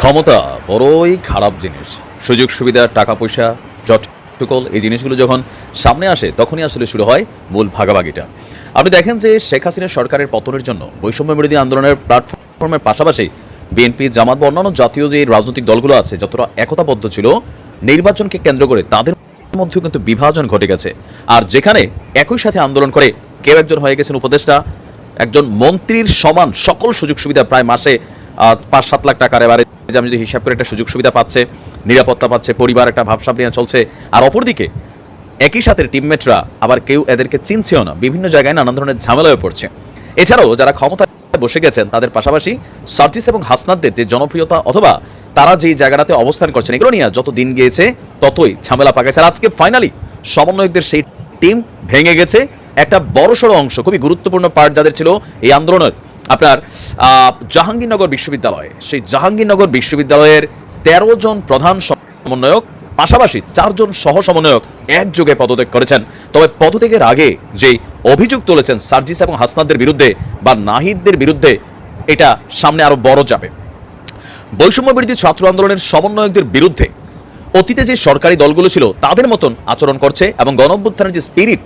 ক্ষমতা বড়ই খারাপ জিনিস। সুযোগ সুবিধা, টাকা পয়সা, চটকল এই জিনিসগুলো যখন সামনে আসে তখনই আসলে শুরু হয় মূল ভাগাভাগিটা। আপনি দেখেন যে শেখ হাসিনা সরকারের পতনের জন্য বৈষম্য বিরোধী আন্দোলনের প্ল্যাটফর্মের পাশাপাশি বিএনপি, জামাত বা অন্যান্য জাতীয় যে রাজনৈতিক দলগুলো আছে যতটা একতাবদ্ধ ছিল, নির্বাচনকে কেন্দ্র করে তাদের মধ্যেও কিন্তু বিভাজন ঘটে গেছে। আর যেখানে একই সাথে আন্দোলন করে কেউ একজন হয়ে গেছেন উপদেষ্টা, একজন মন্ত্রীর সমান সকল সুযোগ সুবিধা, প্রায় মাসে ৫-৭ লাখ টাকার, এবারে আমি যদি হিসাব করে একটা সুযোগ সুবিধা পাচ্ছে, নিরাপত্তা পাচ্ছে, পরিবার একটা ভাবসাব নিয়ে চলছে। আর অপরদিকে একই সাথে টিমমেটরা আবার কেউ এদেরকে চিনছেও না, বিভিন্ন জায়গায় নানান ধরনের ঝামেলায় পড়ছে। এছাড়াও যারা ক্ষমতায় বসে গেছেন তাদের পাশাপাশি সার্জিস এবং হাসনাতদের যে জনপ্রিয়তা অথবা তারা যেই জায়গাটাতে অবস্থান করছেন, এগুলো নিয়ে যত দিন গিয়েছে ততই ঝামেলা পাকাইছে। আর আজকে ফাইনালি সমন্বয়কদের সেই টিম ভেঙে গেছে। একটা বড়সড় অংশ, খুবই গুরুত্বপূর্ণ পার্ট যাদের ছিল এই আন্দোলনের, আপনার জাহাঙ্গীরনগর বিশ্ববিদ্যালয়ে, সেই জাহাঙ্গীরনগর বিশ্ববিদ্যালয়ের ১৩ জন প্রধান সমন্বয়ক পাশাপাশি 4 জন সহ সমন্বয়ক একযোগে পদত্যাগ করেছেন। তবে পদত্যাগের আগে যে অভিযোগ তুলেছেন সার্জিস এবং হাসনাতদের বিরুদ্ধে বা নাহিদদের বিরুদ্ধে, এটা সামনে আরো বড় যাবে। বৈষম্য বিরোধী ছাত্র আন্দোলনের সমন্বয়কদের বিরুদ্ধে অতীতে যে সরকারি দলগুলো ছিল তাদের মতন আচরণ করছে এবং গণঅভ্যুত্থানের যে স্পিরিট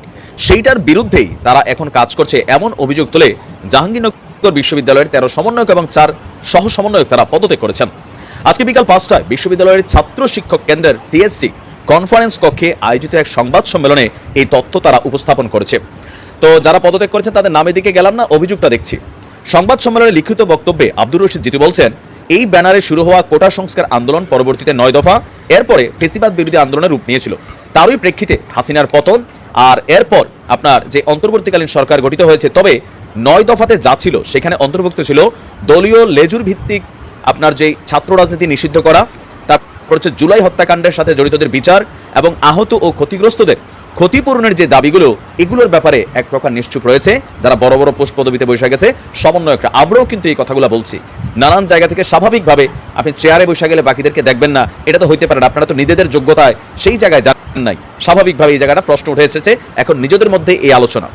সেইটার বিরুদ্ধেই তারা এখন কাজ করছে, এমন অভিযোগ তুলে জাহাঙ্গীরনগর বিশ্ববিদ্যালয়ের 13 সমন্বয়ক এবং 4 সহ সমন্বয়ক তারা পদত্যাগ করেছেন। আজকে বিকাল 5টায় বিশ্ববিদ্যালয়ের ছাত্র শিক্ষক কেন্দ্রের টিএসসি কনফারেন্স কক্ষে আয়োজিত এক সংবাদ সম্মেলনে এই তথ্য তারা উপস্থাপন করেছে। তো যারা পদত্যাগ করেছেন তাদের নামের দিকে গেলাম না, অভিযোগটা দেখছি। সংবাদ সম্মেলনে লিখিত বক্তব্যে আব্দুর রশিদ জিতু বলছেন, এই ব্যানারে শুরু হওয়া কোটা সংস্কার আন্দোলন পরবর্তীতে 9 দফা, এরপরে ফেসিবাদ বিরোধী আন্দোলনের রূপ নিয়েছিল। তারই প্রেক্ষিতে হাসিনার পতন, আর এরপর আপনার যে অন্তর্বর্তীকালীন সরকার গঠিত হয়েছে। তবে 9 দফাতে যা ছিল সেখানে অন্তর্ভুক্ত ছিল দলীয় লেজুর ভিত্তিক আপনার যে ছাত্র রাজনীতি নিষিদ্ধ করা, তারপর হচ্ছে জুলাই হত্যাকাণ্ডের সাথে জড়িতদের বিচার এবং আহত ও ক্ষতিগ্রস্তদের ক্ষতিপূরণের যে দাবিগুলো, এগুলোর ব্যাপারে এক প্রকার নিশ্চুপ রয়েছে যারা বড় বড় পোস্ট পদবিতে বসে গেছে সমন্বয়করা। আমরাও কিন্তু এই কথাগুলো বলছি নানান জায়গা থেকে। স্বাভাবিকভাবে আপনি চেয়ারে বসে গেলে বাকিদেরকে দেখবেন না, এটা তো হইতে পারে না। আপনারা তো নিজেদের যোগ্যতায় সেই জায়গায় যান নাই, স্বাভাবিকভাবে এই জায়গাটা প্রশ্ন উঠে এসেছে এখন নিজেদের মধ্যে এই আলোচনা।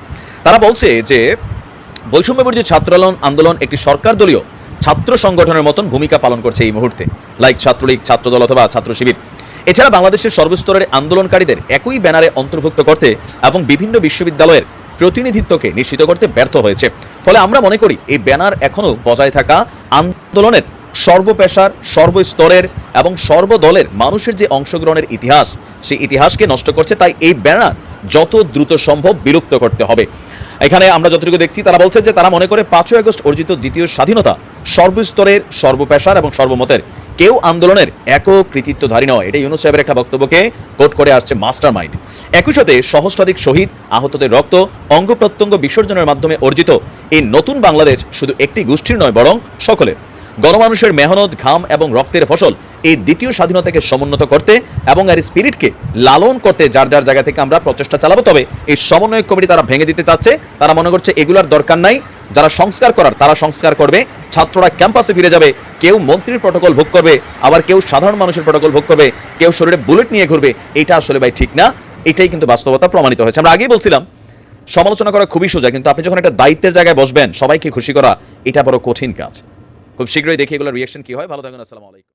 তারা বলছে যে বৈষম্য বিরোধী ছাত্র আন্দোলন একটি সরকার দলীয় ছাত্র সংগঠনের মতন ভূমিকা পালন করছে এই মুহূর্তে, লাইক ছাত্রলীগ, ছাত্রদল অথবা ছাত্র শিবির। এছাড়া বাংলাদেশের সর্বস্তরের আন্দোলনকারীদের একই ব্যানারে অন্তর্ভুক্ত করতে এবং বিভিন্ন বিশ্ববিদ্যালয়ের প্রতিনিধিত্বকে নিশ্চিত করতে ব্যর্থ হয়েছে। ফলে আমরা মনে করি এই ব্যানার এখনও বজায় থাকা আন্দোলনের সর্বপেশার, সর্বস্তরের এবং সর্বদলের মানুষের যে অংশগ্রহণের ইতিহাস, সেই ইতিহাসকে নষ্ট করছে। তাই এই ব্যানার যত দ্রুত সম্ভব বিলুপ্ত করতে হবে। এখানে আমরা যতটুকু দেখছি তারা বলছে যে তারা মনে করে 5ই আগস্ট অর্জিত দ্বিতীয় স্বাধীনতা সর্বস্তরের, সর্বপেশার এবং সর্বমতের, কেউ আন্দোলনের একক কৃতিত্বধারী নয়। এটা ইউনূস সাহেবের একটা বক্তব্যকে কোট করে আসছে মাস্টার মাইন্ড। একই সাথে সহস্রাধিক শহীদ, আহতদের রক্ত, অঙ্গ প্রত্যঙ্গ বিসর্জনের মাধ্যমে অর্জিত এই নতুন বাংলাদেশ শুধু একটি গোষ্ঠীর নয়, বরং সকলের। গণমানুষের মেহনত, ঘাম এবং রক্তের ফসল এই দ্বিতীয় স্বাধীনতাকে সমুন্নত করতে এবং এর স্পিরিটকে লালন করতে যার যার জায়গা থেকে আমরা প্রচেষ্টা চালাবো। তবে এই সমন্বয়ক কমিটি তারা ভেঙে দিতে চাচ্ছে। তারা মনে করছে এগুলোর দরকার নাই, যারা সংস্কার করার তারা সংস্কার করবে, ছাত্ররা ক্যাম্পাসে ফিরে যাবে, কেউ মন্ত্রীর প্রটোকল ভোগ করবে, আবার কেউ সাধারণ মানুষের প্রটোকল ভোগ করবে, কেউ শরীরে বুলেট নিয়ে ঘুরবে। এটা আসলে ভাই ঠিক না, এটাই কিন্তু বাস্তবতা প্রমাণিত হয়েছে। আমরা আগেই বলছিলাম সমালোচনা করা খুবই সোজা, কিন্তু আপনি যখন একটা দায়িত্বের জায়গায় বসবেন, সবাইকে খুশি করা এটা বড় কঠিন কাজ। খুব শীঘ্রই দেখি এগুলোর রিয়াকশন কি হয়। ভালো থাকুন, আসসালামু আলাইকুম।